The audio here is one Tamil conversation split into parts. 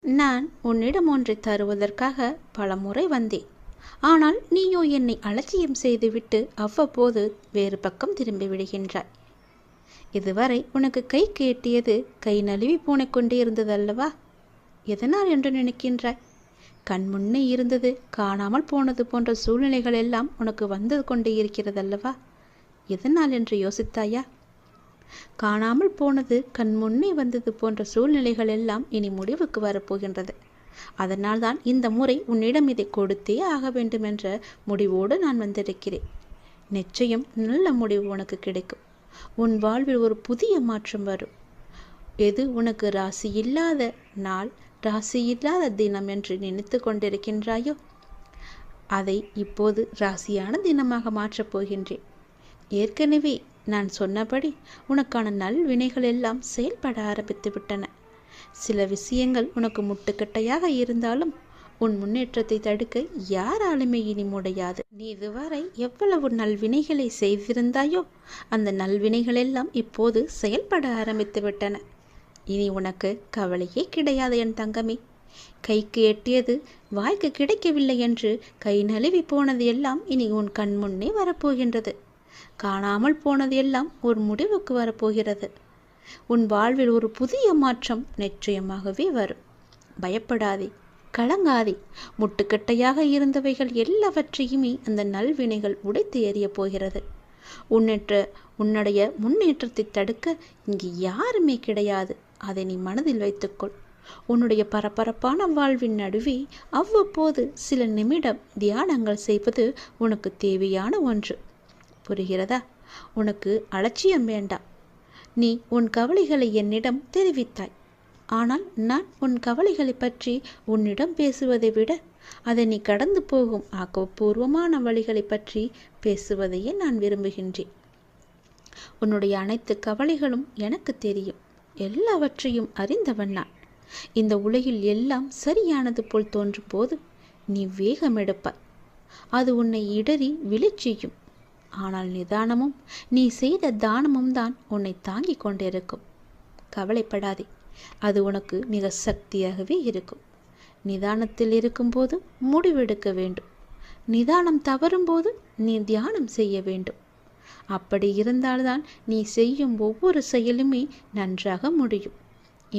நான் உன்னிடம் ஒன்றை தருவதற்காக பல முறை வந்தேன். ஆனால் நீயோ என்னை அலட்சியம் செய்துவிட்டு அவ்வப்போது வேறு பக்கம் திரும்பி விடுகின்றாய். இதுவரை உனக்கு கைக்கு எட்டியது கை நழுவி போனை கொண்டே இருந்ததல்லவா? எதனால் என்று நினைக்கின்றாய்? கண் முன்னே இருந்தது காணாமல் போனது போன்ற சூழ்நிலைகள் எல்லாம் உனக்கு வந்து கொண்டே இருக்கிறதல்லவா? எதனால் என்று யோசித்தாயா? காணாமல் போனது கண் முன்னே வந்தது போன்ற சூழ்நிலைகள் எல்லாம் இனி முடிவுக்கு வரப்போகின்றது. அதனால்தான் இந்த முறை உன்னிடம் இதை கொடுத்தே ஆக வேண்டும் என்ற முடிவோடு நான் வந்திருக்கிறேன். நிச்சயம் நல்ல முடிவு உனக்கு கிடைக்கும். உன் வாழ்வில் ஒரு புதிய மாற்றம் வரும். எது உனக்கு ராசி இல்லாத நாள், ராசி இல்லாத தினம் என்று நினைத்து கொண்டிருக்கின்றாயோ அதை இப்போது ராசியான தினமாக மாற்றப் போகின்றேன். ஏற்கனவே நான் சொன்னபடி உனக்கான நல்வினைகள் எல்லாம் செயல்பட ஆரம்பித்து விட்டன. சில விஷயங்கள் உனக்கு முட்டுக்கட்டையாக இருந்தாலும் உன் முன்னேற்றத்தை தடுக்க யாராலுமே இனி முடியாது. நீ இதுவரை எவ்வளவு நல்வினைகளை செய்திருந்தாயோ அந்த நல்வினைகள் எல்லாம் இப்போது செயல்பட ஆரம்பித்து விட்டன. இனி உனக்கு கவலையே கிடையாது என் தங்கமே. கைக்கு எட்டியது வாய்க்கு கிடைக்கவில்லை என்று கை நழுவி போனது எல்லாம் இனி உன் கண் முன்னே வரப்போகின்றது. காணாமல் போனது எல்லாம் ஒரு முடிவுக்கு வரப்போகிறது. உன் வாழ்வில் ஒரு புதிய மாற்றம் நிச்சயமாகவே வரும். பயப்படாதே, கலங்காதே. முட்டுக்கட்டையாக இருந்தவைகள் எல்லாவற்றையுமே அந்த நல்வினைகள் உடைத்து எறிய போகிறது. உன்னுடைய முன்னேற்றத்தை தடுக்க இங்கு யாருமே கிடையாது. அதை நீ மனதில் வைத்துக்கொள். உன்னுடைய பரபரப்பான வாழ்வின் நடுவே அவ்வப்போது சில நிமிடம் தியானங்கள் செய்வது உனக்கு தேவையான ஒன்று. புரிகிறதா? உனக்கு அலட்சியம் வேண்டாம். நீ உன் கவலைகளை என்னிடம் தெரிவித்தாய். ஆனால் நான் உன் கவலைகளை பற்றி உன்னிடம் பேசுவதை விட அதை நீ கடந்து போகும் ஆக்கப்பூர்வமான வழிகளை பற்றி பேசுவதையே நான் விரும்புகின்றேன். உன்னுடைய அனைத்து கவலைகளும் எனக்கு தெரியும். எல்லாவற்றையும் அறிந்தவன் நான். இந்த உலகில் எல்லாம் சரியானது போல் தோன்றும் போது நீ வேகம் எடுப்பாய். அது உன்னை இடறி விழச் செய்யும். ஆனால் நிதானமும் நீ செய்த தானமும் தான் உன்னை தாங்கிக் கொண்டிருக்கும். கவலைப்படாதே, அது உனக்கு மிக சக்தியாகவே இருக்கும். நிதானத்தில் இருக்கும்போது முடிவெடுக்க வேண்டும். நிதானம் தவறும்போது நீ தியானம் செய்ய வேண்டும். அப்படி இருந்தால்தான் நீ செய்யும் ஒவ்வொரு செயலுமே நன்றாக முடியும்.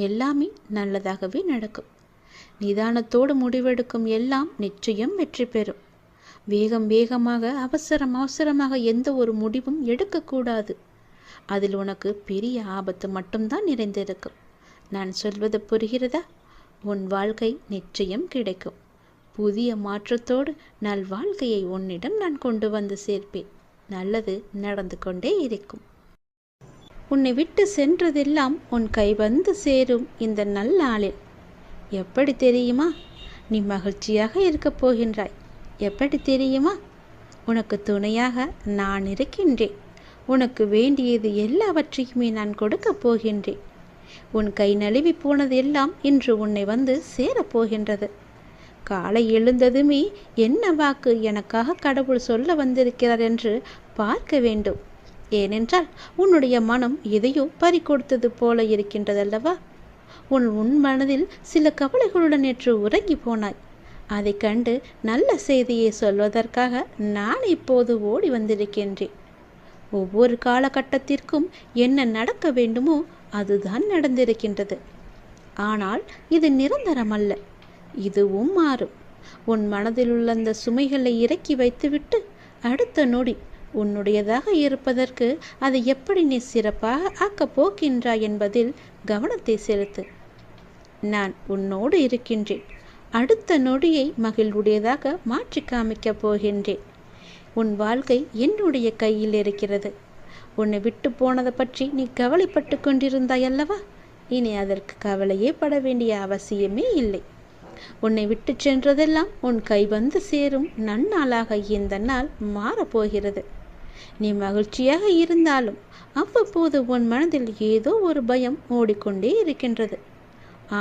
எல்லாமே நல்லதாகவே நடக்கும். நிதானத்தோடு முடிவெடுக்கும் எல்லாம் நிச்சயம் வெற்றி பெறும். வேகமாக அவசரமாக எந்த ஒரு முடிவும் எடுக்கக்கூடாது. அதில் உனக்கு பெரிய ஆபத்து மட்டும்தான் நிறைந்திருக்கும். நான் சொல்வது புரிகிறதா? உன் வாழ்க்கை நிச்சயம் கிடைக்கும். புதிய மாற்றத்தோடு நல் வாழ்க்கையை உன்னிடம் நான் கொண்டு வந்து சேர்ப்பேன். நல்லது நடந்து கொண்டே இருக்கும். உன்னை விட்டு சென்றதெல்லாம் உன் கை வந்து சேரும் இந்த நல்லாளில். எப்படி தெரியுமா? நீ மகிழ்ச்சியாக இருக்கப் போகின்றாய். எப்படி தெரியுமா? உனக்கு துணையாக நான் இருக்கின்றேன். உனக்கு வேண்டியது எல்லாவற்றையுமே நான் கொடுக்கப் போகின்றேன். உன் கை நழுவி போனது எல்லாம் இன்று உன்னை வந்து சேரப்போகின்றது. காலை எழுந்ததுமே என்ன வாக்கு எனக்காக கடவுள் சொல்ல வந்திருக்கிறார் என்று பார்க்க வேண்டும். ஏனென்றால் உன்னுடைய மனம் எதையோ பறிகொடுத்தது போல இருக்கின்றதல்லவா? உன் மனதில் சில கவலைகளுடன் நேற்று உறங்கி போனாய். அதை கண்டு நல்ல செய்தியை சொல்வதற்காக நான் இப்போது ஓடி வந்திருக்கின்றேன். ஒவ்வொரு காலகட்டத்திற்கும் என்ன நடக்க வேண்டுமோ அதுதான் நடந்திருக்கின்றது. ஆனால் இது நிரந்தரமல்ல. இதுவும் மாறும். உன் மனதில் உள்ள அந்த சுமைகளை இறக்கி வைத்துவிட்டு அடுத்த நொடி உன்னுடையதாக இருப்பதற்கு அதை எப்படி நீ சிறப்பாக ஆக்கப் போகின்றாய் என்பதில் கவனத்தை செலுத்து. நான் உன்னோடு இருக்கின்றேன். அடுத்த நொடியை மகிழ்வுடையதாக மாற்றி காமிக்கப் போகின்றேன். உன் வாழ்க்கை என்னுடைய கையில் இருக்கிறது. உன்னை விட்டு போனதை பற்றி நீ கவலைப்பட்டு கொண்டிருந்தாய் அல்லவா? இனி அதற்கு கவலையே பட வேண்டிய அவசியமே இல்லை. உன்னை விட்டு சென்றதெல்லாம் உன் கை வந்து சேரும் நன்னாளாக இந்த நாள் மாறப்போகிறது. நீ மகிழ்ச்சியாக இருந்தாலும் அவ்வப்போது உன் மனதில் ஏதோ ஒரு பயம் ஓடிக்கொண்டே இருக்கின்றது.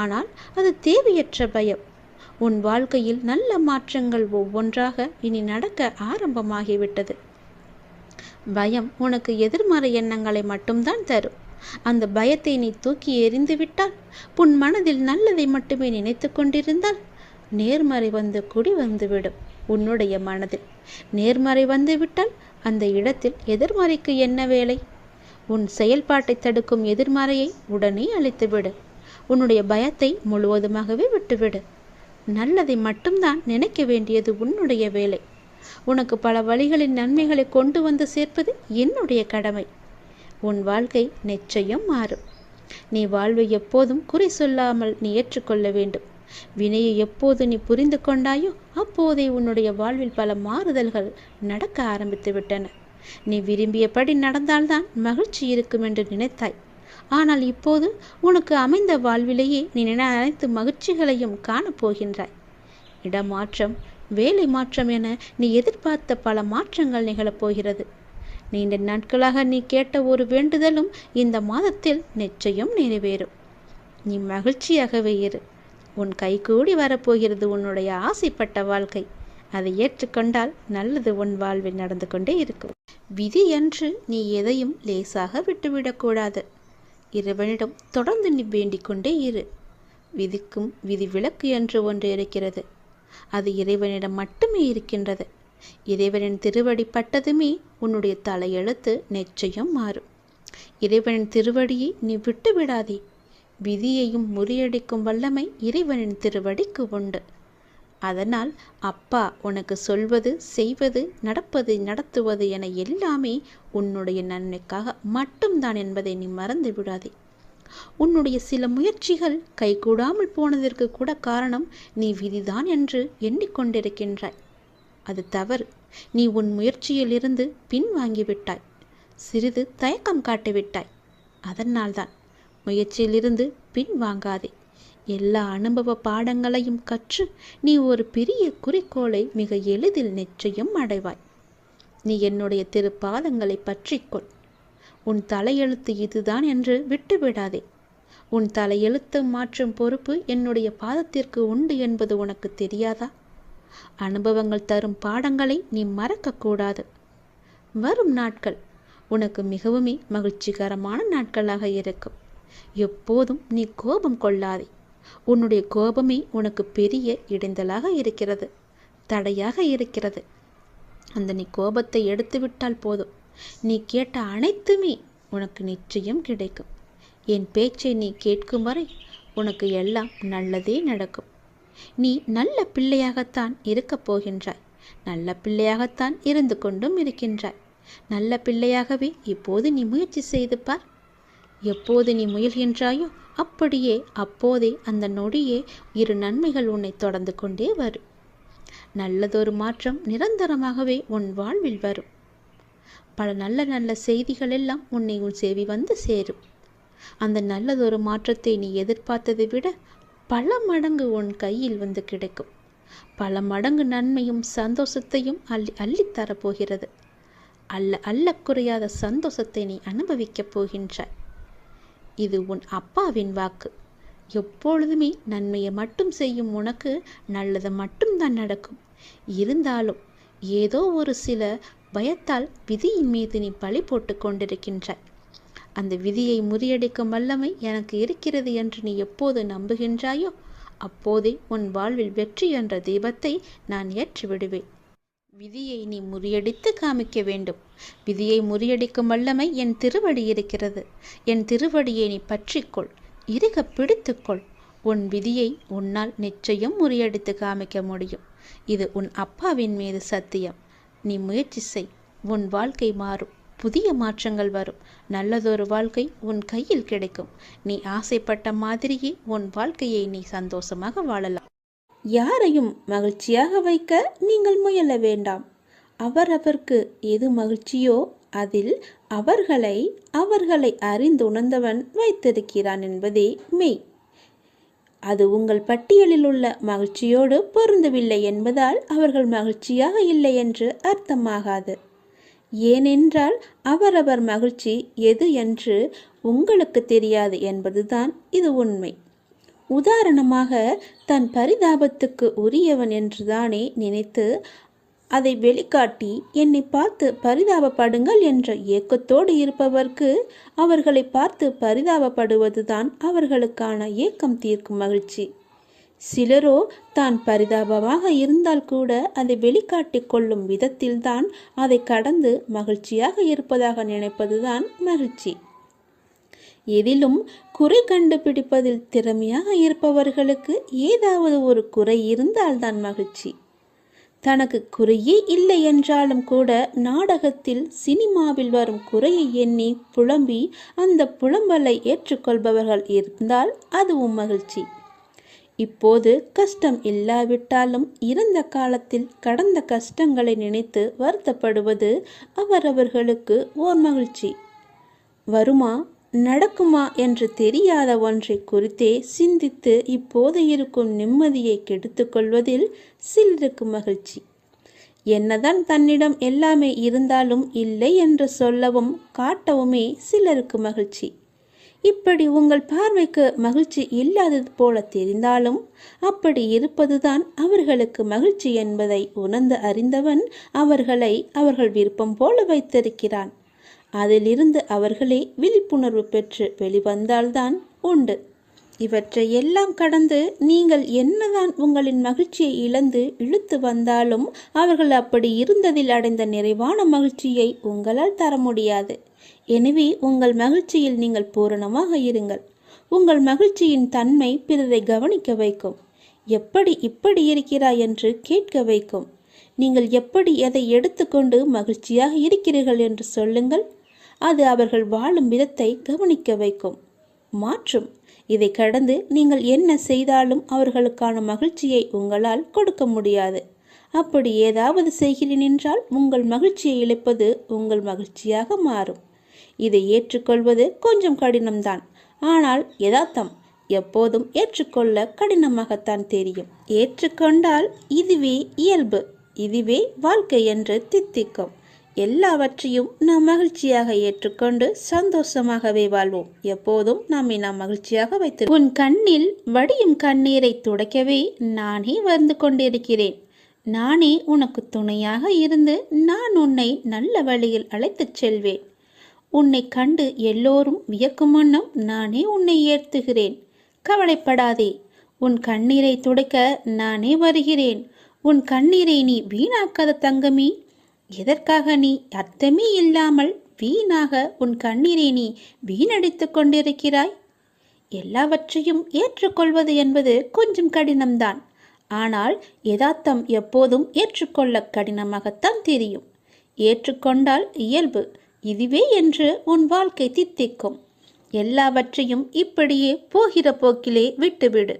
ஆனால் அது தேவையற்ற பயம். உன் வாழ்க்கையில் நல்ல மாற்றங்கள் ஒவ்வொன்றாக இனி நடக்க ஆரம்பமாகிவிட்டது. பயம் உனக்கு எதிர்மறை எண்ணங்களை மட்டும்தான் தரும். அந்த பயத்தை நீ தூக்கி எறிந்து விட்டால் உன் மனதில் நல்லதை மட்டுமே நினைத்து கொண்டிருந்தால் நேர்மறை வந்து குடி வந்துவிடும். உன்னுடைய மனதில் நேர்மறை வந்துவிட்டால் அந்த இடத்தில் எதிர்மறைக்கு என்ன வேலை? உன் செயல்பாட்டை தடுக்கும் எதிர்மறையை உடனே அழித்துவிடு. உன்னுடைய பயத்தை முழுவதுமாகவே விட்டுவிடு. நல்லதை மட்டும்தான் நினைக்க வேண்டியது உன்னுடைய வேலை. உனக்கு பல வழிகளின் நன்மைகளை கொண்டு வந்து சேர்ப்பது என்னுடைய கடமை. உன் வாழ்க்கை நிச்சயம் மாறும். நீ வாழ்வை எப்போதும் குறை சொல்லாமல் நீ ஏற்றுக்கொள்ள வேண்டும். வினையை எப்போது நீ புரிந்து கொண்டாயோ அப்போதே உன்னுடைய வாழ்வில் பல மாறுதல்கள் நடக்க ஆரம்பித்து விட்டன. நீ விரும்பியபடி நடந்தால்தான் மகிழ்ச்சி இருக்கும் என்று நினைத்தாய். ஆனால் இப்போது உனக்கு அமைந்த வாழ்விலேயே நீ அனைத்து மகிழ்ச்சிகளையும் காணப்போகின்றாய். இடமாற்றம், வேலை மாற்றம் என நீ எதிர்பார்த்த பல மாற்றங்கள் நிகழப்போகிறது. நீண்ட நாட்களாக நீ கேட்ட ஒரு வேண்டுதலும் இந்த மாதத்தில் நிச்சயம் நிறைவேறும். நீ மகிழ்ச்சியாகவே இரு. உன் கைகூடி வரப்போகிறது உன்னுடைய ஆசைப்பட்ட வாழ்க்கை. அதை ஏற்றுக்கொண்டால் நல்லது உன் வாழ்வில் நடந்து கொண்டே இருக்கும். விதி என்று நீ எதையும் லேசாக விட்டுவிடக்கூடாது. இறைவனிடம் தொடர்ந்து நீ வேண்டிக் கொண்டே இரு. விதிக்கும் விதி விலக்கு என்று ஒன்று இருக்கிறது. அது இறைவனிடம் மட்டுமே இருக்கின்றது. இறைவனின் திருவடி பட்டதுமே உன்னுடைய தலையெழுத்து நிச்சயம் மாறும். இறைவனின் திருவடியை நீ விட்டு விடாதே. விதியையும் முறியடிக்கும் வல்லமை இறைவனின் திருவடிக்கு உண்டு. அதனால் அப்பா உனக்கு சொல்வது, செய்வது, நடப்பது, நடத்துவது என எல்லாமே உன்னுடைய நன்மைக்காக மட்டும்தான் என்பதை நீ மறந்து விடாதே. உன்னுடைய சில முயற்சிகள் கைகூடாமல் போனதற்கு கூட காரணம் நீ விதிதான் என்று எண்ணிக்கொண்டிருக்கின்றாய். அது தவறு. நீ உன் முயற்சியிலிருந்து பின்வாங்கிவிட்டாய். சிறிது தயக்கம் காட்டிவிட்டாய். அதனால்தான் முயற்சியிலிருந்து பின்வாங்காதே. எல்லா அனுபவ பாடங்களையும் கற்று நீ ஒரு பெரிய குறிக்கோளை மிக எளிதில் நிச்சயம் அடைவாய். நீ என்னுடைய திருப்பாதங்களை பற்றிக்கொள். உன் தலையெழுத்து இதுதான் என்று விட்டுவிடாதே. உன் தலையெழுத்து மாற்றும் பொறுப்பு என்னுடைய பாதத்திற்கு உண்டு என்பது உனக்கு தெரியாதா? அனுபவங்கள் தரும் பாடங்களை நீ மறக்கக்கூடாது. வரும் நாட்கள் உனக்கு மிகவும் மகிழ்ச்சிகரமான நாட்களாக இருக்கும். எப்போதும் நீ கோபம் கொள்ளாதே. உன்னுடைய கோபமே உனக்கு பெரிய இடைஞ்சலாக இருக்கிறது, தடையாக இருக்கிறது. அந்த நீ கோபத்தை எடுத்துவிட்டால் போதும். நீ கேட்ட அனைத்துமே உனக்கு நிச்சயம் கிடைக்கும். என் பேச்சை நீ கேட்கும் வரை உனக்கு எல்லாம் நல்லதே நடக்கும். நீ நல்ல பிள்ளையாகத்தான் இருக்கப் போகின்றாய். நல்ல பிள்ளையாகத்தான் இருந்து கொண்டும் இருக்கின்றாய். நல்ல பிள்ளையாகவே இப்போது நீ முயற்சி செய்து பார். எப்போது நீ முயல்கின்றாயோ அப்படியே அப்போதே அந்த நொடியே இரு நன்மைகள் உன்னை தொடர்ந்து கொண்டே வரும். நல்லதொரு மாற்றம் நிரந்தரமாகவே உன் வாழ்வில் வரும். பல நல்ல நல்ல செய்திகள் எல்லாம் உன்னை உன் செவி வந்து சேரும். அந்த நல்லதொரு மாற்றத்தை நீ எதிர்பார்த்ததை விட பல மடங்கு உன் கையில் வந்து கிடைக்கும். பல மடங்கு நன்மையும் சந்தோஷத்தையும் அள்ளித்தரப்போகிறது. அல்ல குறையாத சந்தோஷத்தை நீ அனுபவிக்கப் போகின்றாய். இது உன் அப்பாவின் வாக்கு. எப்பொழுதுமே நன்மையை மட்டும் செய்யும் உனக்கு நல்லது மட்டும்தான் நடக்கும். இருந்தாலும் ஏதோ ஒரு சில பயத்தால் விதியின் மீது நீ பழி போட்டு கொண்டிருக்கின்றாய். அந்த விதியை முறியடிக்கும் வல்லமை எனக்கு இருக்கிறது என்று நீ எப்போது நம்புகின்றாயோ அப்போதே உன் வாழ்வில் வெற்றி என்ற தீபத்தை நான் ஏற்றி விடுவேன். விதியை நீ முறியடித்து காமிக்க வேண்டும். விதியை முறியடிக்கும் வல்லமை என் திருவடி இருக்கிறது. என் திருவடியை நீ பற்றிக்கொள், இறுக பிடித்துக்கொள். உன் விதியை உன்னால் நிச்சயம் முறியடித்து காமிக்க முடியும். இது உன் அப்பாவின் மீது சத்தியம். நீ முயற்சி செய். உன் வாழ்க்கை மாறும். புதிய மாற்றங்கள் வரும். நல்லதொரு வாழ்க்கை உன் கையில் கிடைக்கும். நீ ஆசைப்பட்ட மாதிரியே உன் வாழ்க்கையை நீ சந்தோஷமாக வாழலாம். யாரையும் மகிழ்ச்சியாக வைக்க நீங்கள் முயல வேண்டாம். அவரவர்க்கு எது மகிழ்ச்சியோ அதில் அவர்களை அறிந்துணர்ந்தவன் வைத்திருக்கிறான் என்பதே மெய். அது உங்கள் பட்டியலில் உள்ள மகிழ்ச்சியோடு பொருந்தவில்லை என்பதால் அவர்கள் மகிழ்ச்சியாக இல்லை என்று அர்த்தமாகாது. ஏனென்றால் அவரவர் மகிழ்ச்சி எது என்று உங்களுக்கு தெரியாது என்பதுதான் இது உண்மை. உதாரணமாக, தன் பரிதாபத்துக்கு உரியவன் என்றுதானே நினைத்து அதை வெளிக்காட்டி என்னை பார்த்து பரிதாபப்படுங்கள் என்ற ஏக்கத்தோடு இருப்பவர்க்கு அவர்களை பார்த்து பரிதாபப்படுவதுதான் அவர்களுக்கான ஏக்கம் தீர்க்கும் மகிழ்ச்சி. சிலரோ தான் பரிதாபமாக இருந்தால் கூட அதை வெளிக்காட்டி கொள்ளும் விதத்தில்தான் அதை கடந்து மகிழ்ச்சியாக இருப்பதாக நினைப்பதுதான் மகிழ்ச்சி. எதிலும் குறை கண்டுபிடிப்பதில் திறமையாக இருப்பவர்களுக்கு ஏதாவது ஒரு குறை இருந்தால்தான் மகிழ்ச்சி. தனக்கு குறையே இல்லை என்றாலும் கூட நாடகத்தில் சினிமாவில் வரும் குறையை எண்ணி புலம்பி அந்த புலம்பலை ஏற்றுக்கொள்பவர்கள் இருந்தால் அதுவும் மகிழ்ச்சி. இப்போது கஷ்டம் இல்லாவிட்டாலும் இறந்த காலத்தில் கடந்த கஷ்டங்களை நினைத்து வருத்தப்படுவது அவரவர்களுக்கு ஓர் மகிழ்ச்சி. வருமா நடக்குமா என்று தெரியாத ஒன்றை குறித்தே சிந்தித்து இப்போது இருக்கும் நிம்மதியை கெடுத்து கொள்வதில் சிலருக்கு மகிழ்ச்சி. என்னதான் தன்னிடம் எல்லாமே இருந்தாலும் இல்லை என்று சொல்லவும் காட்டவுமே சிலருக்கு மகிழ்ச்சி. இப்படி உங்கள் பார்வைக்கு மகிழ்ச்சி இல்லாதது போல தெரிந்தாலும் அப்படி இருப்பதுதான் அவர்களுக்கு மகிழ்ச்சி என்பதை உணர்ந்து அறிந்தவன் அவர்களை அவர்கள் விருப்பம் போல வைத்திருக்கிறான். அதிலிருந்து அவர்களே விழிப்புணர்வு பெற்று வெளிவந்தால்தான் உண்டு. இவற்றை எல்லாம் கடந்து நீங்கள் என்னதான் உங்களின் மகிழ்ச்சியை இழந்து இழுத்து வந்தாலும் அவர்கள் அப்படி இருந்ததில் அடைந்த நிறைவான மகிழ்ச்சியை உங்களால் தர முடியாது. எனவே உங்கள் மகிழ்ச்சியில் நீங்கள் பூரணமாக இருங்கள். உங்கள் மகிழ்ச்சியின் தன்மை பிறரை கவனிக்க வைக்கும். எப்படி இப்படி இருக்கிறாய் என்று கேட்க வைக்கும். நீங்கள் எப்படி எதை எடுத்துக்கொண்டு மகிழ்ச்சியாக இருக்கிறீர்கள் என்று சொல்லுங்கள். அது அவர்கள் வாழும் விதத்தை கவனிக்க வைக்கும், மாற்றும். இதை கடந்து நீங்கள் என்ன செய்தாலும் அவர்களுக்கான மகிழ்ச்சியை உங்களால் கொடுக்க முடியாது. அப்படி ஏதாவது செய்கிறேன் என்றால் உங்கள் மகிழ்ச்சியை இழப்பது உங்கள் மகிழ்ச்சியாக மாறும். இதை ஏற்றுக்கொள்வது கொஞ்சம் கடினம்தான். ஆனால் யதார்த்தம் எப்போதும் ஏற்றுக்கொள்ள கடினமாகத்தான் தெரியும். ஏற்றுக்கொண்டால் இதுவே இயல்பு, இதுவே வாழ்க்கை என்று தித்திக்கும். எல்லாவற்றையும் நாம் மகிழ்ச்சியாக ஏற்றுக்கொண்டு சந்தோஷமாகவே வாழ்வோம். எப்போதும் நாம் மகிழ்ச்சியாக வைத்து. உன் கண்ணில் வடியும் கண்ணீரை துடைக்கவே நானே வந்து கொண்டிருக்கிறேன். நானே உனக்கு துணையாக இருந்து நான் உன்னை நல்ல வழியில் அழைத்துச் செல்வேன். உன்னை கண்டு எல்லோரும் வியக்கும் வண்ணம் நானே உன்னை ஏற்றுகிறேன். கவலைப்படாதே, உன் கண்ணீரை துடைக்க நானே வருகிறேன். உன் கண்ணீரை நீ வீணாக்காத தங்கமே. எதற்காக நீ அர்த்தமே இல்லாமல் வீணாக உன் கண்ணீரை நீ வீணடித்து கொண்டிருக்கிறாய்? எல்லாவற்றையும் ஏற்றுக்கொள்வது என்பது கொஞ்சம் கடினம்தான். ஆனால் யதார்த்தம் எப்போதும் ஏற்றுக்கொள்ள கடினமாகத்தான் தெரியும். ஏற்றுக்கொண்டால் இயல்பு, இதுவே என்று உன் வாழ்க்கை தித்திக்கும். எல்லாவற்றையும் இப்படியே போகிற போக்கிலே விட்டுவிடு.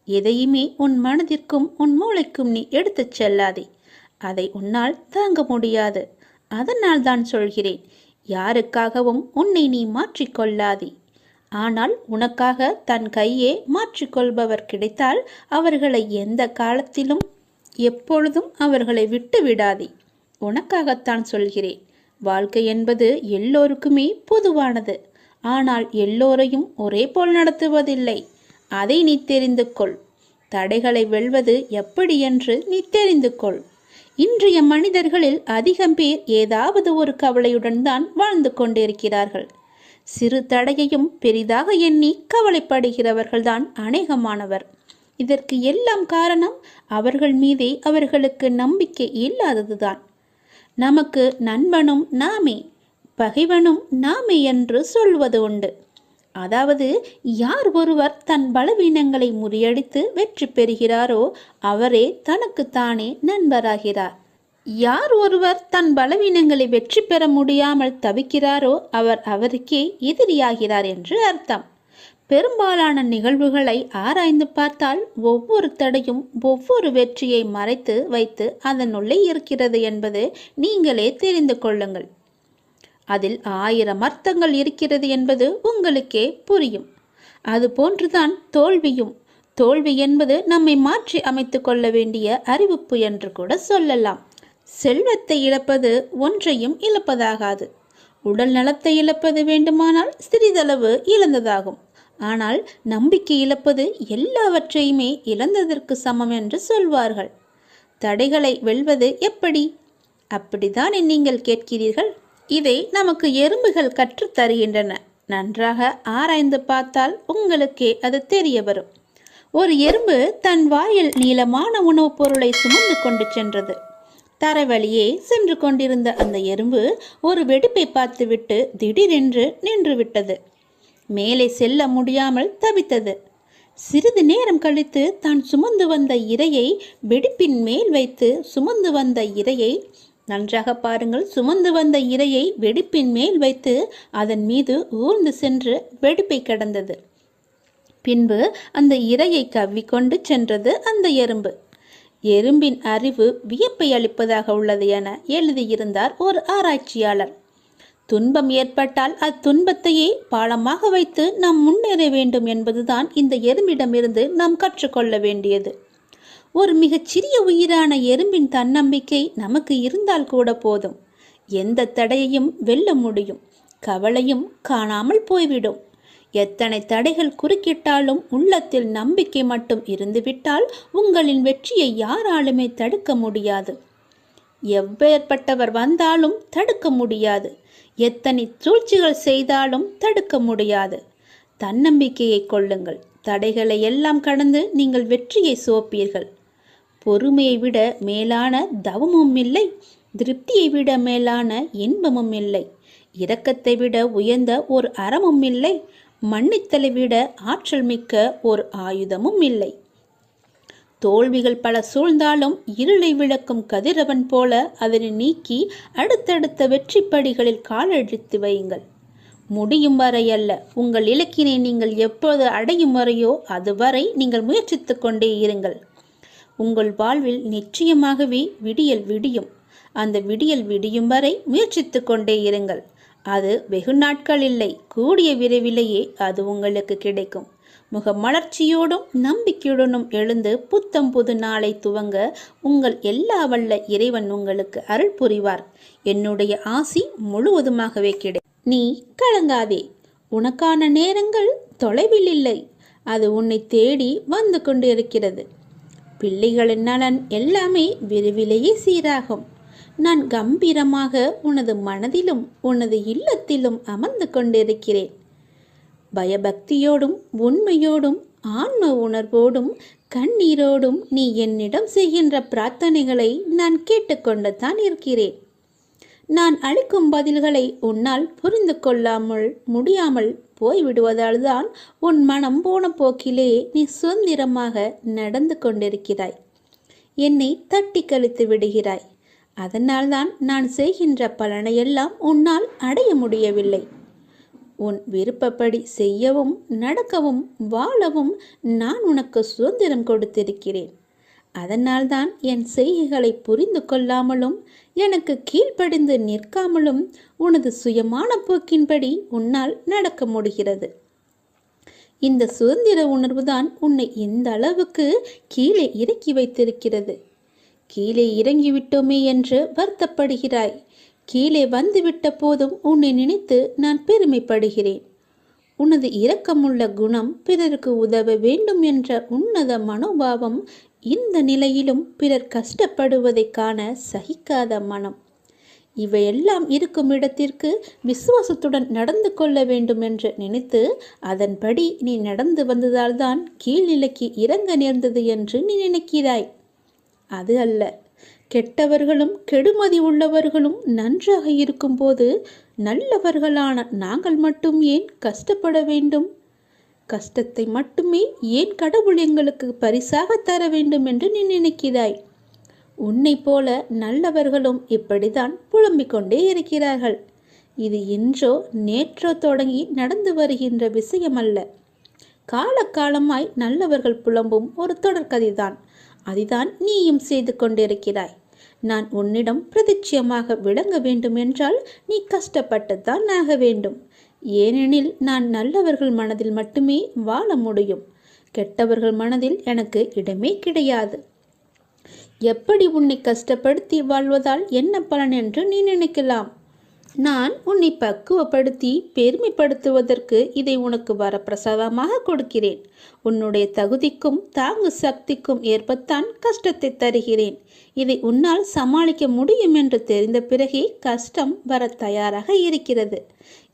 எதையுமே உன் மனதிற்கும் உன் மூளைக்கும் நீ எடுத்துச் செல்லாதே. அதை உன்னால் தாங்க முடியாது. அதனால் தான் சொல்கிறேன், யாருக்காகவும் உன்னை நீ மாற்றிக்கொள்ளாதே. ஆனால் உனக்காக தன் கையே மாற்றிக்கொள்பவர் கிடைத்தால் அவர்களை எந்த காலத்திலும் எப்பொழுதும் அவர்களை விட்டு விடாதே. உனக்காகத்தான் சொல்கிறேன். வாழ்க்கை என்பது எல்லோருக்குமே பொதுவானது. ஆனால் எல்லோரையும் ஒரே போல் நடத்துவதில்லை. அதை நீ தெரிந்து கொள். தடைகளை வெல்வது எப்படி என்று நீ தெரிந்து கொள். இன்றைய மனிதர்களில் அதிகம் பேர் ஏதாவது ஒரு கவலையுடன் தான் வாழ்ந்து கொண்டிருக்கிறார்கள். சிறு தடையையும் பெரிதாக எண்ணி கவலைப்படுகிறவர்கள்தான் அநேகமானவர். இதற்கு எல்லாம் காரணம் அவர்கள் மீதே அவர்களுக்கு நம்பிக்கை இல்லாததுதான். நமக்கு நண்பனும் நாமே, பகைவனும் நாமே என்று சொல்வது உண்டு. அதாவது யார் ஒருவர் தன் பலவீனங்களை முறியடித்து வெற்றி பெறுகிறாரோ அவரே தனக்குத்தானே நண்பராகிறார். யார் ஒருவர் தன் பலவீனங்களை வெற்றி பெற முடியாமல் தவிக்கிறாரோ அவர் அவருக்கே எதிரியாகிறார் என்று அர்த்தம். பெரும்பாலான நிகழ்வுகளை ஆராய்ந்து பார்த்தால் ஒவ்வொரு தடையும் ஒவ்வொரு வெற்றியை மறைத்து வைத்து அதனுள்ளே இருக்கிறது என்பது நீங்களே தெரிந்து கொள்ளுங்கள். அதில் 1000 அர்த்தங்கள் இருக்கிறது என்பது உங்களுக்கே புரியும். அதுபோன்றுதான் தோல்வியும். தோல்வி என்பது நம்மை மாற்றி அமைத்து கொள்ள வேண்டிய அறிவிப்பு என்று கூட சொல்லலாம். செல்வத்தை இழப்பது ஒன்றையும் இழப்பதாகாது. உடல் நலத்தை இழப்பது வேண்டுமானால் சிறிதளவு இழந்ததாகும். ஆனால் நம்பிக்கை இழப்பது எல்லாவற்றையுமே இழந்ததற்கு சமம் என்று சொல்வார்கள். தடைகளை வெல்வது எப்படி? அப்படித்தானே நீங்கள் கேட்கிறீர்கள். இதை நமக்கு எறும்புகள் கற்றுத் தருகின்றன. நன்றாக ஆராய்ந்து பார்த்தால் உங்களுக்கே அது தெரிய வரும். ஒரு எறும்பு தன் வாயில் நீளமான உணவுப் பொருளை சுமந்து கொண்டு சென்றது. தரைவழியே சென்று கொண்டிருந்த அந்த எறும்பு ஒரு வெடிப்பை பார்த்துவிட்டு திடீரென்று நின்று விட்டது. மேலே செல்ல முடியாமல் தவித்தது. சிறிது நேரம் கழித்து தான் சுமந்து வந்த இரையை வெடிப்பின் மேல் வைத்து சுமந்து வந்த இரையை நன்றாக பாருங்கள், சுமந்து வந்த இரையை வெடிப்பின் மேல் வைத்து அதன் மீது ஊர்ந்து சென்று வெடிப்பை கடந்தது. பின்பு அந்த இரையை கவ்விக்கொண்டு சென்றது அந்த எறும்பு. எறும்பின் அறிவு வியப்பை அளிப்பதாக உள்ளது என எழுதியிருந்தார் ஒரு ஆராய்ச்சியாளர். துன்பம் ஏற்பட்டால் அத்துன்பத்தையே பாலமாக வைத்து நாம் முன்னேற வேண்டும் என்பதுதான் இந்த எறும்பிடமிருந்து நாம் கற்றுக்கொள்ள வேண்டியது. ஒரு மிகச்சிறிய உயிரான எறும்பின் தன்னம்பிக்கை நமக்கு இருந்தால் கூட போதும். எந்த தடையையும் வெல்ல முடியும். கவலையும் காணாமல் போய்விடும். எத்தனை தடைகள் குறுக்கிட்டாலும் உள்ளத்தில் நம்பிக்கை மட்டும் இருந்துவிட்டால் உங்களின் வெற்றியை யாராலுமே தடுக்க முடியாது. எவ்வேற்பட்டவர் வந்தாலும் தடுக்க முடியாது. எத்தனை சூழ்ச்சிகள் செய்தாலும் தடுக்க முடியாது. தன்னம்பிக்கையை கொள்ளுங்கள். தடைகளை எல்லாம் கடந்து நீங்கள் வெற்றியை சுவைப்பீர்கள். பொறுமையை விட மேலான தவமும் இல்லை. திருப்தியை விட மேலான இன்பமும் இல்லை. இரக்கத்தை விட உயர்ந்த ஒரு அறமும் இல்லை. மன்னித்தலை விட ஆற்றல் மிக்க ஒரு ஆயுதமும் இல்லை. தோல்விகள் பல சூழ்ந்தாலும் இருளை விளக்கும் கதிரவன் போல அதனை நீக்கி அடுத்தடுத்த வெற்றி படிகளில் காலெடுத்து வையுங்கள். முடியும் வரை அல்ல, உங்கள் இலக்கினை நீங்கள் எப்போது அடையும் வரையோ அதுவரை நீங்கள் முயற்சித்து கொண்டே இருங்கள். உங்கள் வாழ்வில் நிச்சயமாகவே விடியல் விடியும். அந்த விடியல் விடியும் வரை முயற்சித்து கொண்டே இருங்கள். அது வெகு நாட்கள் இல்லை, கூடிய விரைவிலேயே அது உங்களுக்கு கிடைக்கும். முகமலர்ச்சியோடும் நம்பிக்கையுடனும் எழுந்து புத்தம் புது நாளை துவங்க உங்கள் எல்லா வல்ல இறைவன் உங்களுக்கு அருள் புரிவார். என்னுடைய ஆசி முழுவதுமாகவே நீ கலங்காதே. உனக்கான நேரங்கள் தொலைவில் இல்லை. அது உன்னை தேடி வந்து கொண்டு இருக்கிறது. பிள்ளைகளின் நலன் எல்லாமே விரைவிலேயே சீராகும். நான் கம்பீரமாக உனது மனதிலும் உனது இல்லத்திலும் அமர்ந்து கொண்டிருக்கிறேன். பயபக்தியோடும் உண்மையோடும் ஆன்ம உணர்வோடும் கண்ணீரோடும் நீ என்னிடம் செய்கின்ற பிரார்த்தனைகளை நான் கேட்டுக்கொண்டு தான் இருக்கிறேன். நான் அளிக்கும் பதில்களை உன்னால் புரிந்து கொள்ளாமல் முடியாமல் போய்விடுவதால் தான் உன் மனம் போன போக்கிலே நீ சுதந்திரமாக நடந்து கொண்டிருக்கிறாய். என்னை தட்டி கழித்து விடுகிறாய். அதனால்தான் நான் செய்கின்ற பலனையெல்லாம் உன்னால் அடைய முடியவில்லை. உன் விருப்பப்படி செய்யவும் நடக்கவும் வாழவும் நான் உனக்கு சுதந்திரம் கொடுத்திருக்கிறேன். அதனால்தான் என் செய்கைகளை புரிந்து கொள்ளாமலும் எனக்கு கீழ்ப்படிந்து நிற்காமலும் உனது சுயமான போக்கின்படி உன்னால் நடக்க முடிகிறது. இந்த சுதந்திர உணர்வுதான் உன்னை இந்த அளவுக்கு கீழே இறக்கி வைத்திருக்கிறது. கீழே இறங்கிவிட்டோமே என்று வருத்தப்படுகிறாய். கீழே வந்துவிட்ட போதும் உன்னை நினைத்து நான் பெருமைப்படுகிறேன். உனது இரக்கமுள்ள குணம், பிறருக்கு உதவ வேண்டும் என்ற உன்னத மனோபாவம், இந்த நிலையிலும் பிறர் கஷ்டப்படுவதை காண சகிக்காத மனம், இவையெல்லாம் இருக்கும் இடத்திற்கு விசுவாசத்துடன் நடந்து கொள்ள வேண்டும் என்று நினைத்து அதன்படி நீ நடந்து வந்ததால்தான் கீழ்நிலைக்கு இறங்க நேர்ந்தது என்று நீ நினைக்கிறாய். அது அல்ல. கெட்டவர்களும் கெடுமதி உள்ளவர்களும் நன்றாக இருக்கும்போது நல்லவர்களான நாங்கள் மட்டும் ஏன் கஷ்டப்பட வேண்டும்? கஷ்டத்தை மட்டுமே ஏன் கடவுள் எங்களுக்கு பரிசாக தர வேண்டும் என்று நீ நினைக்கிறாய். உன்னை போல நல்லவர்களும் இப்படித்தான் புலம்பிக் கொண்டே இருக்கிறார்கள். இது இன்றோ நேற்றோ தொடங்கி நடந்து வருகின்ற விஷயமல்ல. காலகாலமாய் நல்லவர்கள் புலம்பும் ஒரு தொடர்கதைதான். அதுதான் நீயும் செய்து கொண்டிருக்கிறாய். நான் உன்னிடம் பிரதிட்சயமாக விளங்க வேண்டும் என்றால் நீ கஷ்டப்பட்டுத்தான் ஆக வேண்டும். ஏனெனில் நான் நல்லவர்கள் மனதில் மட்டுமே வாழ முடியும். கெட்டவர்கள் மனதில் எனக்கு இடமே கிடையாது. எப்படி உன்னை கஷ்டப்படுத்தி வாழ்வதால் என்ன பலன் என்று நீ நினைக்கலாம். நான் உன்னை பக்குவப்படுத்தி பெருமைப்படுத்துவதற்கு இதை உனக்கு வரப்பிரசாதமாக கொடுக்கிறேன். உன்னுடைய தகுதிக்கும் தாங்கு சக்திக்கும் ஏற்பத்தான் கஷ்டத்தை தருகிறேன். இதை உன்னால் சமாளிக்க முடியும் என்று தெரிந்த பிறகே கஷ்டம் வர தயாராக இருக்கிறது.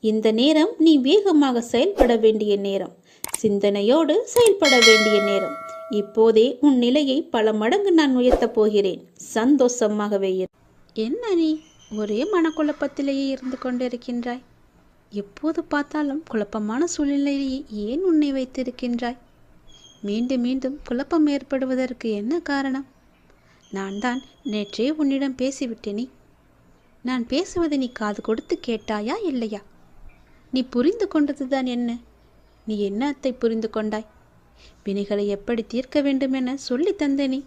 இந்த நேரம் நீ வேகமாக செயல்பட வேண்டிய நேரம், சிந்தனையோடு செயல்பட வேண்டிய நேரம். இப்போதே உன் நிலையை பல மடங்கு நான் உயர்த்தப் போகிறேன். சந்தோஷமாகவே இரு. என்ன நீ ஒரே மனக்குழப்பத்திலேயே இருந்து கொண்டிருக்கின்றாய்? எப்போது பார்த்தாலும் குழப்பமான சூழ்நிலையிலேயே ஏன் உன்னை வைத்திருக்கின்றாய்? மீண்டும் மீண்டும் குழப்பம் ஏற்படுவதற்கு என்ன காரணம்? நான் தான் நேற்றே உன்னிடம் பேசிவிட்டேனே. நான் பேசுவதை நீ காது கொடுத்து கேட்டாயா இல்லையா? நீ புரிந்து கொண்டதுதான் என்ன? நீ என்னத்தை புரிந்து கொண்டாய்? வினைகளை எப்படி தீர்க்க வேண்டும் என சொல்லி தந்தேனே.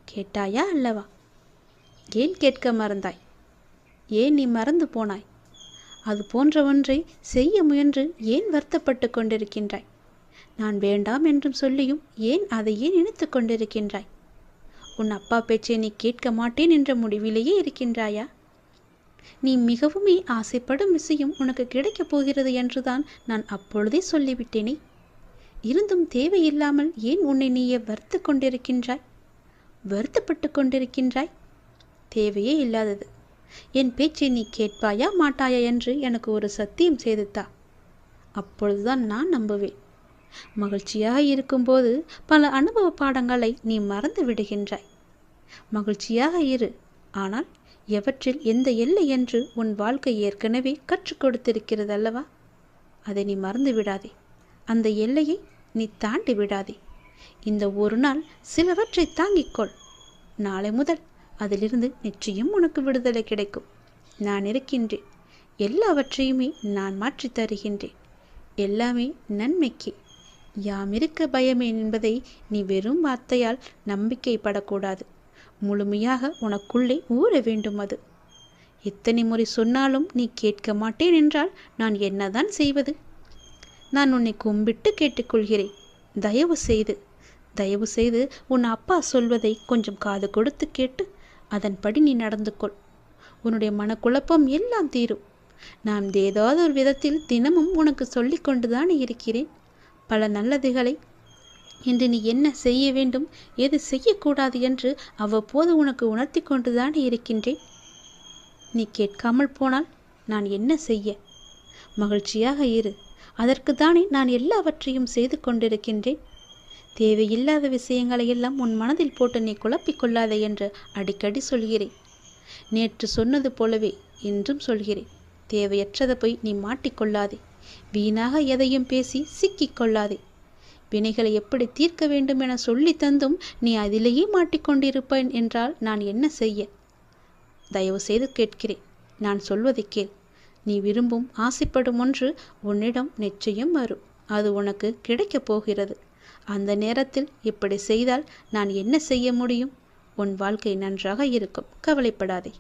கேட்டாயா அல்லவா? ஏன் கேட்க மறந்தாய்? ஏன் நீ மறந்து போனாய்? அது போன்ற ஒன்றை செய்ய முயன்று ஏன் வருத்தப்பட்டு கொண்டிருக்கின்றாய்? நான் வேண்டாம் என்றும் சொல்லியும் ஏன் அதையே நினைத்து கொண்டிருக்கின்றாய்? உன் அப்பா பேச்சை நீ கேட்க மாட்டேன் என்ற முடிவிலேயே இருக்கின்றாயா? நீ மிகவுமே ஆசைப்படும் விஷயம் உனக்கு கிடைக்கப் போகிறது என்றுதான் நான் அப்பொழுதே சொல்லிவிட்டேனே. இருந்தும் தேவையில்லாமல் ஏன் உன்னை நீயே வருத்து கொண்டிருக்கின்றாய்? வருத்தப்பட்டு கொண்டிருக்கின்றாய்? தேவையே இல்லாதது. என் பேச்சை நீ கேட்பாயா மாட்டாயா என்று எனக்கு ஒரு சத்தியம் செய்துத்தா. அப்பொழுதுதான் நான் நம்புவேன். மகிழ்ச்சியாக இருக்கும்போது பல அனுபவ பாடங்களை நீ மறந்து விடுகின்றாய். மகிழ்ச்சியாக இரு, ஆனால் எவற்றில் எந்த எல்லை என்று உன் வாழ்க்கை ஏற்கனவே கற்றுக் கொடுத்திருக்கிறது அல்லவா? அதை நீ மறந்து விடாதே. அந்த எல்லையை நீ தாண்டி விடாதே. இந்த ஒரு நாள் சிலவற்றை தாங்கிக்கொள். நாளை முதல் அதிலிருந்து நிச்சயம் உனக்கு விடுதலை கிடைக்கும். நான் இருக்கின்றேன். எல்லாவற்றையுமே நான் மாற்றி தருகின்றேன். எல்லாமே நன்மைக்கு. யாம் இருக்க பயமே என்பதை நீ வெறும் வார்த்தையால் நம்பிக்கைப்படக்கூடாது. முழுமையாக உனக்குள்ளே ஊற வேண்டும். அது எத்தனை முறை சொன்னாலும் நீ கேட்க மாட்டேன் என்றால் நான் என்னதான் செய்வது? நான் உன்னை கும்பிட்டு கேட்டுக்கொள்கிறேன். தயவு செய்து உன் அப்பா சொல்வதை கொஞ்சம் காது கொடுத்து கேட்டு அதன்படி நீ நடந்து கொள். உன்னுடைய மனக்குழப்பம் எல்லாம் தீரும். நான் ஏதாவது ஒரு விதத்தில் தினமும் உனக்கு சொல்லி கொண்டுதான் இருக்கிறேன். பல நல்லதுகளை இன்று நீ என்ன செய்ய வேண்டும், எது செய்யக்கூடாது என்று அவ்வப்போது உனக்கு உணர்த்தி கொண்டுதான் இருக்கின்றேன். நீ கேட்காமல் போனால் நான் என்ன செய்ய? மகிழ்ச்சியாக இரு. அதற்கு தானே நான் எல்லாவற்றையும் செய்து கொண்டிருக்கின்றேன். தேவையில்லாத விஷயங்களை எல்லாம் உன் மனதில் போட்டு நீ குழப்பிக்கொள்ளாதே என்று அடிக்கடி சொல்கிறேன். நேற்று சொன்னது போலவே இன்றும் சொல்கிறேன். தேவையற்றதை போய் நீ மாட்டிக்கொள்ளாதே. வீணாக எதையும் பேசி சிக்கிக்கொள்ளாதே. வினைகளை எப்படி தீர்க்க வேண்டும் என சொல்லி தந்தும் நீ அதிலேயே மாட்டிக்கொண்டிருப்பேன் என்றால் நான் என்ன செய்ய? தயவு செய்து கேட்கிறேன். நான் சொல்வதை கேள். நீ விரும்பும் ஆசைப்படும் ஒன்று உன்னிடம் நிச்சயம் வரும். அது உனக்கு கிடைக்கப் போகிறது. அந்த நேரத்தில் இப்படி செய்தால் நான் என்ன செய்ய முடியும்? உன் வாழ்க்கை நன்றாக இருக்கும். கவலைப்படாதே.